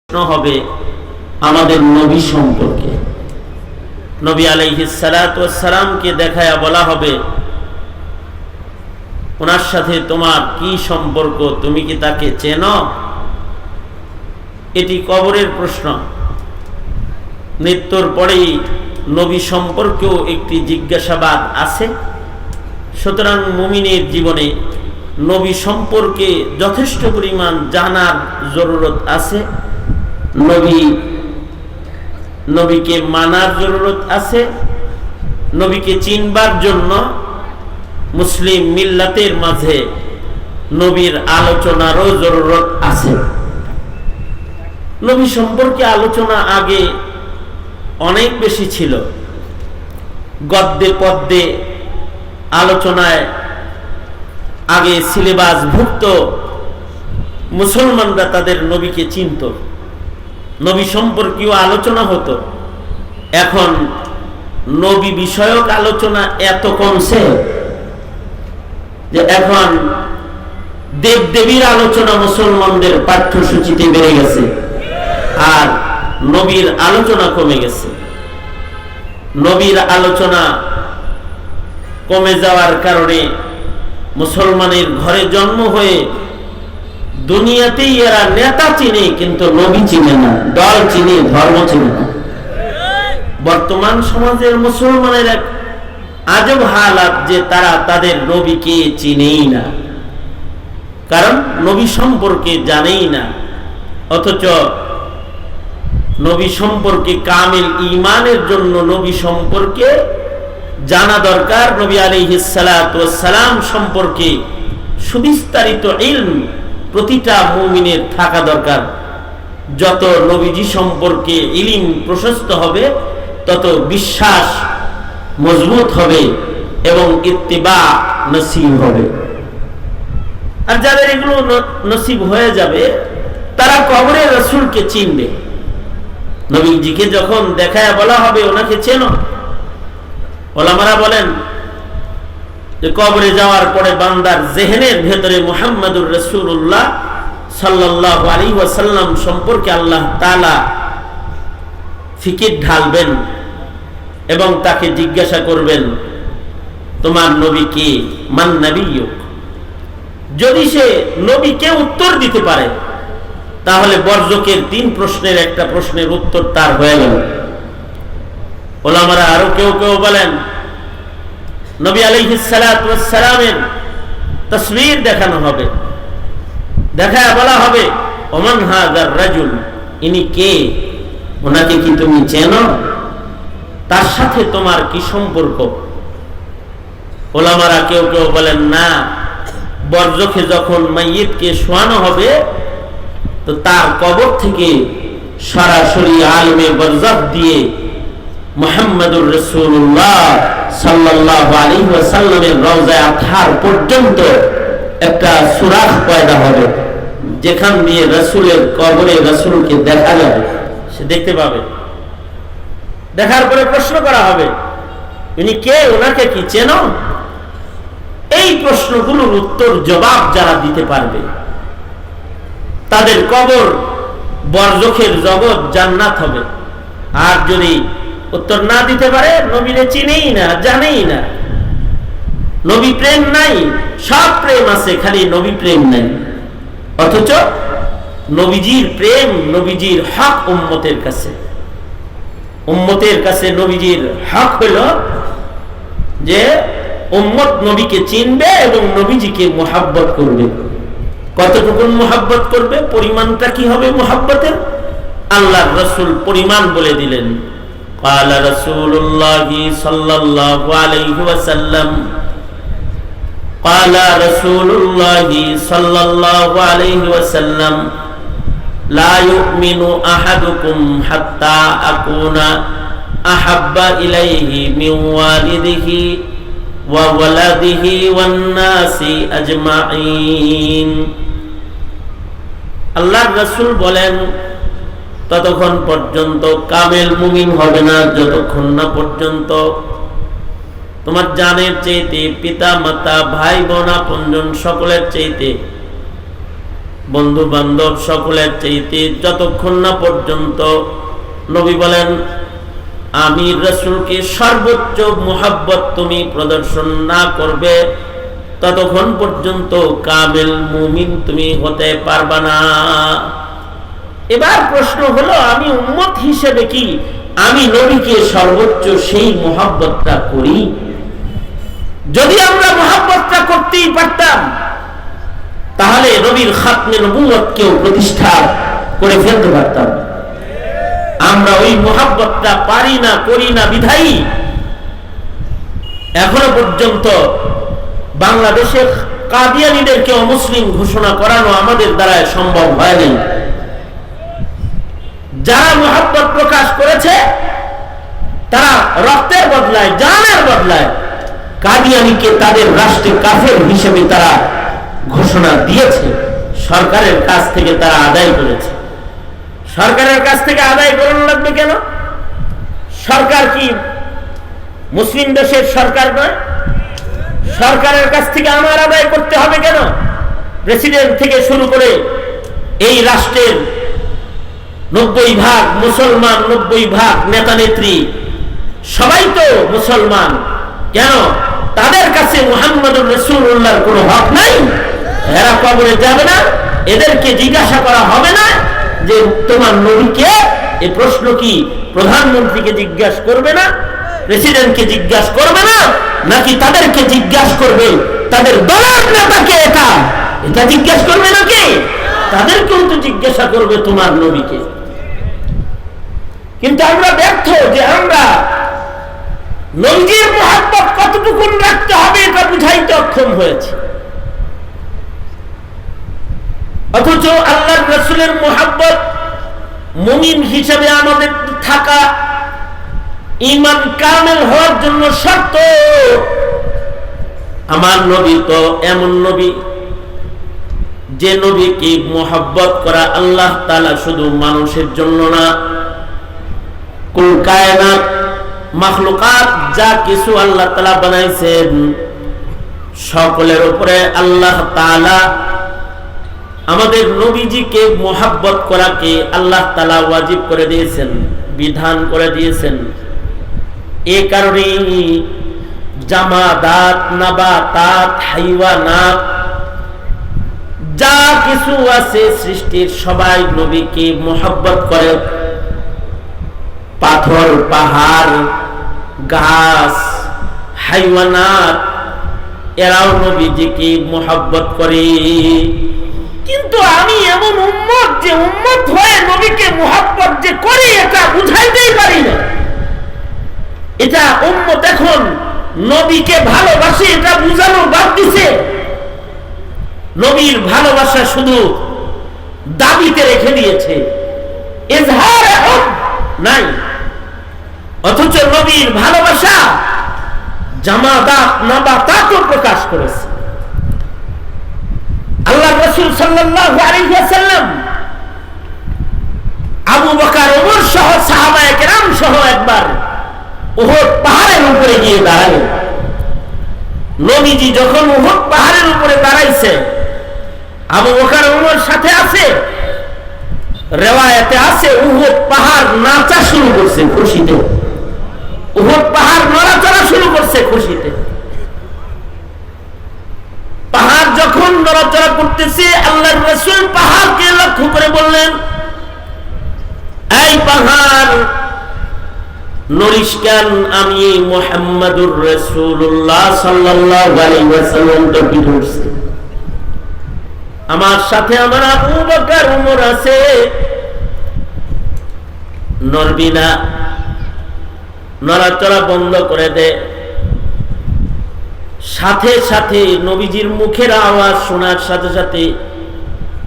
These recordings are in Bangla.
প্রশ্ন হবে আমাদের নবী সম্পর্কে। নবী আলাইহিস সালাতু ওয়াস সালামকে দেখায়া বলা হবে, ওনার সাথে তোমার কি সম্পর্ক, তুমি কি তাকে চেনো? এটি কবরের প্রশ্ন। মৃত্যুর পরেই নবী সম্পর্কেও একটি জিজ্ঞাসাবাদ আছে। সুতরাং মুমিনের জীবনে নবী সম্পর্কে যথেষ্ট পরিমাণ জানার জরুরত আছে। নবীকে মানার জরুরত আছে। নবীকে চিনবার জন্য মুসলিম মিল্লাতের মাঝে নবীর আলোচনারও জরুরত আছে। নবী সম্পর্কে আলোচনা আগে অনেক বেশি ছিল। গদ্যে পদ্যে আলোচনায় আগে সিলেবাসভুক্ত মুসলমানরা তাদের নবীকে চিনত, নবী সম্পর্কীয় আলোচনা হতো। এখন নবী বিষয়ক আলোচনা এত কমছে যে এখন দেবদেবীর আলোচনা মুসলমানদের পাঠ্যসূচিতে বেড়ে গেছে, আর নবীর আলোচনা কমে গেছে। নবীর আলোচনা কমে যাওয়ার কারণে মুসলমানের ঘরে জন্ম হয়ে দুনিয়াতেই এরা নেতা চিনে, কিন্তু নবী চিনে না, দল চিনে, ধর্ম চিনে না। বর্তমান সমাজের মুসলমানের এক আজব হালাত যে তারা তাদের নবীকে চিনেই না, কারণ নবী সম্পর্কে জানেই না। অথচ নবী সম্পর্কে কামিল ঈমানের জন্য নবী সম্পর্কে জানা দরকার। নবী আলাইহিস সালাতু ওয়াস সালাম সম্পর্কে সুবিস্তারিত ইলম প্রতিটা মুমিনের থাকা দরকার। যত নবীজি সম্পর্কে ইলম প্রশস্ত হবে, তত বিশ্বাস মজবুত হবে এবং ইত্তিবা নসিব হবে। আর যাদের এগুলো নসিব হয়ে যাবে, তারা কবরে রাসূলকে চিনবে। নবীজিকে যখন দেখায় বলা হবে ওনাকে চেনো, ওলামারা বলেন যে কবরে যাওয়ার পরে বান্দার জেহেনের ভেতরে মুহাম্মাদুর রাসূলুল্লাহ সাল্লাল্লাহু আলাইহি ওয়াসাল্লাম সম্পর্কে আল্লাহ তাআলা ফিকির ঢালবেন এবং তাকে জিজ্ঞাসা করবেন, তোমার নবী কে? মান নবিয়্যুক। যদি সে নবীকে উত্তর দিতে পারে, তাহলে বর্জকের 3 প্রশ্নের একটা প্রশ্নের উত্তর তার হয়ে গেল। ওলামারা আরো কেউ কেউ বলেন, নবী আলাইহিস সালাতু ওয়াস সালামের তাসবীর দেখানো হবে, দেখায় বলা হবে, ওমান হাযার রাজুল, ইনি কে? ওনাকে কি তুমি চেনো? তার সাথে তোমার কি সম্পর্ক? ওলামারা কেউ কেউ বলেন, না, বর্জকে যখন মাইয়িতকে শোয়ানো হবে, তো তার কবর থেকে সরাসরি আলমে বরজাখ দিয়ে মুহাম্মাদুর রাসূলুল্লাহ সাল্লাল্লাহু আলাইহি ওয়াসাল্লামের রওজায়ে আতহার পর্যন্ত একটা সুরাখ পয়দা হবে, যেখান দিয়ে রাসূলের কবরে রাসূলকে দেখা যাবে, সে দেখতে পাবে। দেখার পরে প্রশ্ন করা হবে, উনি কে? ওনাকে কি চেনো? এই প্রশ্নগুলোর উত্তর জবাব যারা দিতে পারবে, তাদের কবর বরজখের জগৎ জান্নাত হবে। আর যদি উত্তর না দিতে পারে, নবীরে চিনেই না, জানেই না, নবী প্রেম নাই, সব প্রেম আছে, খালি নবী প্রেম নাই। অথচ নবীজির প্রেম, নবীজির হক উম্মতের কাছে। উম্মতের কাছে নবীজির হক হলো যে উম্মত নবীকে চিনবে এবং নবীজিকে মুহাব্বত করবে। কতটুকু মুহাব্বত করবে, পরিমাণটা কি হবে মুহাব্বতের? আল্লাহর রাসূল পরিমাণ বলে দিলেন। قال رسول الله صلى الله عليه وسلم قال رسول الله صلى الله عليه وسلم لا يؤمن أحدكم حتى أكون أحب إليه من والده وولده والناس أجمعين। আল্লাহর রাসূল বলেন, ততক্ষণ পর্যন্ত কামেল মুমিন হবে না যতক্ষণ না পর্যন্ত তোমার জানের চাইতে, পিতা মাতা, ভাই বোন, আপনজন সকলের চাইতে বন্ধু বান্ধব সকলের চাইতে যতক্ষণ না পর্যন্ত নবী বলেন আমি রাসূলকে সর্বোচ্চ মুহাব্বত তুমি প্রদর্শন না করবে ততক্ষণ পর্যন্ত কামেল মুমিন তুমি হতে পারবা না। এবার প্রশ্ন হলো আমি উম্মত হিসেবে কি আমি নবীকে সর্বোচ্চ সেই মুহাব্বতটা করি? যদি আমরা মুহাব্বতটা করতেই পারতাম তাহলে নবীর খাতমে নবুয়তকেও প্রতিষ্ঠা করে ফেলতে পারতাম। আমরা ওই মুহাব্বতটা পারি না, করি না বিধায়ী এখনো পর্যন্ত বাংলাদেশে কাদিয়ানীদেরকে অমুসলিম ঘোষণা করানো আমাদের দ্বারা সম্ভব হয়নি। যারা মুহাব্বত প্রকাশ করেছে তারা রক্তের বদলায়, জানের বদলায় কাদিয়ানীকে তাদের রাষ্ট্রে কাফের হিসেবে তারা ঘোষণা দিয়েছে। সরকারের কাছ থেকে তারা আদায় করেছে। সরকারের কাছ থেকে আদায় করানো লাগবে কেন? সরকার কি মুসলিম দেশের সরকার নয়? সরকারের কাছ থেকে আমার আদায় করতে হবে কেন? প্রেসিডেন্ট থেকে শুরু করে এই রাষ্ট্রের 90% মুসলমান, 90% নেতা নেত্রী সবাই তো মুসলমান। কেন তাদের কাছে মুহাম্মদুর রাসূলুল্লাহর কোনো হক নাই? এরা কবরে যাবে না? এদেরকে জিজ্ঞাসা করা হবে না যে তোমার নবীকে? এই প্রশ্ন কি প্রধানমন্ত্রীকে জিজ্ঞাসা করবে না? প্রেসিডেন্টকে জিজ্ঞাসা করবে না? নাকি তাদেরকে জিজ্ঞাসা করবে তাদের দলের নেতাকে? এটা জিজ্ঞাসা করবে নাকি? তাদেরকেও তো জিজ্ঞাসা করবে তোমার নবীকে। কিন্তু আমরা ব্যর্থ যে আমরা নবীর মুহাব্বত কতটুকু রাখতে হবে এটা বুঝাইতে অক্ষম হয়েছে। অথচ আল্লাহর রাসূলের মুহাব্বত মুমিন হিসেবে আমাদের থাকা, ঈমান কামেল হওয়ার জন্য শর্ত। আমার নবী তো এমন নবী যে নবীকে মুহাব্বত করা আল্লাহ তাআলা শুধু মানুষের জন্য না, কুল কায়নাত মাখলুকাত যা কিছু আল্লাহ তাআলা বানাইছেন সকলের উপরে আল্লাহ তাআলা আমাদের নবীজিকে মুহাব্বত করাকে আল্লাহ তাআলা ওয়াজিব করে দিয়েছেন, বিধান করে দিয়েছেন। এই কারণে জামাদাত, নাবাতাত, হাইওয়ানাত যা কিছু আছে সৃষ্টির সবাই নবীকে মুহাব্বত করে। পাথর, পাহাড়, গাছ, হাইওয়ানাত এরাও নবীজিকে মুহাব্বত করে। কিন্তু আমি এমন উম্মত যে উম্মত হয়ে নবীকে মুহাব্বত যে করি এটা বুঝাইতেই পারি না। এটা উম্মত এখন নবীকে ভালোবাসে এটা বুঝানো বাদ দিছে। নবীর ভালোবাসা শুধু দাবিতে রেখে দিয়েছে, ইজহারে হুব নাই। অথচ নবীর ভালোবাসা জামাদাত, নাবাতাতও প্রকাশ করেছে। আল্লাহ রাসূল সাল্লাল্লাহু আলাইহি ওয়াসাল্লাম আবু বকর, ওমর সহ সাহাবায়ে কেরাম সহ একবার উহুদ পাহাড়ের উপরে গিয়ে দাঁড়ালেন। নবীজি যখন উহুদ পাহাড়ের উপরে দাঁড়াইছে আবু বকর ওমর সাথে আছে, রিওয়ায়াতে আছে উহুদ পাহাড় নাচা শুরু করছে খুশিতে। উহুদ পাহাড় নড়াচড়া শুরু করছে খুশিতে। পাহাড় যখন নড়াচড়া করতেছে আল্লাহর রাসূল পাহাড়কে লক্ষ্য করে বললেন, এই পাহাড় নড়িস কেন? আমি মুহাম্মাদুর রাসূলুল্লাহ সাল্লাল্লাহু আলাইহি ওয়াসাল্লাম তকবীর করছি, আমার সাথে আমার আবু বকর ওমর আছে, নড়বি না, নড়াচড়া বন্ধ করে দে। সাথে সাথে নবীজির মুখের আওয়াজ শোনার সাথে সাথে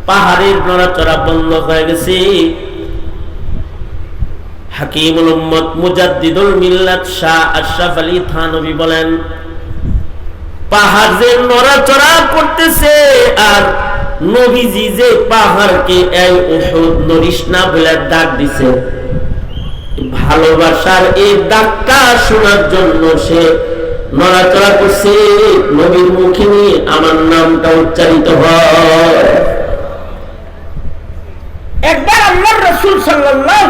পাহাড়ের নড়াচড়া বন্ধ হয়ে গেছে। হাকিমুল উম্মত মুজাদ্দিদুল মিল্লাত শাহ আশরাফ আলী থানভী বলেন, পাহাড় যে নড়াচড়া করতেছে আর নবীজি যে পাহাড়কে এই উহুদ নড়িস না বলে ডাক দিছে, ভালোবাসার এই ডাকটা শোনার জন্য সে নড়াচড়া করছে। নবীর মুখে নিয়ে আমার নামটা উচ্চারিত হয়। একবার আল্লাহর রাসূল সাল্লাল্লাহু